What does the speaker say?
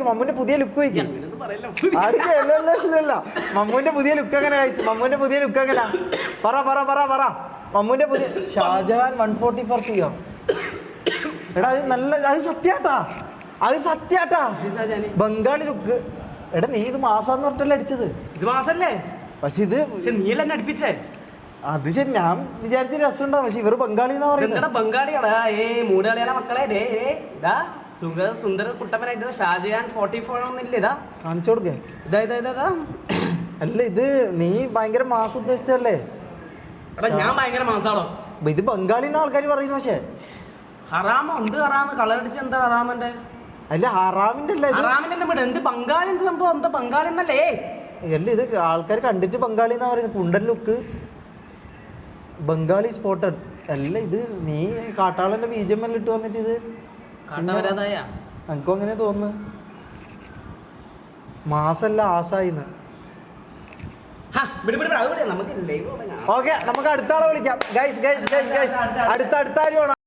മമ്മൂന്റെ പുതിയ ലുക്ക് വയ്ക്കും. മമ്മൂന്റെ പുതിയ ലുക്ക് എങ്ങനെ കഴിച്ചു? മമ്മൂന്റെ പുതിയ ലുക്ക് എങ്ങനെ? പറ മമ്മൂന്റെ പുതിയ ഷാജഹാൻ 144 PM. എടാ അത് നല്ല, അത് സത്യാട്ടാ ബംഗാളി ലുക്ക്. എടാ നീ ഇത് മാസാന്ന് പറഞ്ഞിട്ടല്ലേ അടിച്ചത്? ഇത് മാസല്ലേ? പക്ഷെ ഇത് നീല എന്നെ അടുപ്പിച്ചേ. അത് ശരി, ഞാൻ വിചാരിച്ച രസമുണ്ടാവും. പക്ഷെ ഇവര് ബംഗാളി എന്നാ പറയുന്നത്. ബംഗാളിയാടാ. മൂടുകളിയാണെ മക്കളെ. സുന്ദര കുട്ടപ്പനായിട്ട് ഷാജഹാൻ 44 ഒന്നില്ല. ഇതാ കാണിച്ചു കൊടുക്കേ. ഇതാ അല്ല ഇത് നീ ഭയങ്കര മാസം ഉദ്ദേശിച്ചല്ലേ? ഞാൻ ഭയങ്കര മാസാണോ? ഇത് ബംഗാളി എന്ന ആൾക്കാർ പറയുന്നു. പക്ഷെ ഹറാമോ? എന്ത് ഹറാമ്? കളർ അടിച്ച് എന്താ ഹറാമന്റെ? അല്ല ഹറാമിന്റെ അല്ല, ഹറാമിന്റെ എന്ത് ബംഗാളി? എന്ത് സംഭവം? എന്താ ബംഗാളി എന്നല്ലേ? അല്ല ഇത് ആൾക്കാർ കണ്ടിട്ട് ബംഗാളി എന്നാ പറയുന്നത്. കുണ്ടൻ ലുക്ക്, ബംഗാളി സ്പോട്ടഡ്. അല്ല ഇത് നീ കാട്ടാളന്റെ ബീജമെല്ലാം ഇട്ട് വന്നിട്ട് ഇത് എനിക്കും അങ്ങനെ തോന്നുന്നു. മാസല്ല ആസായിന്ന്. നമുക്ക് ഓക്കെ, നമുക്ക് അടുത്ത ആളെ വിളിക്കാം. അടുത്ത ആരും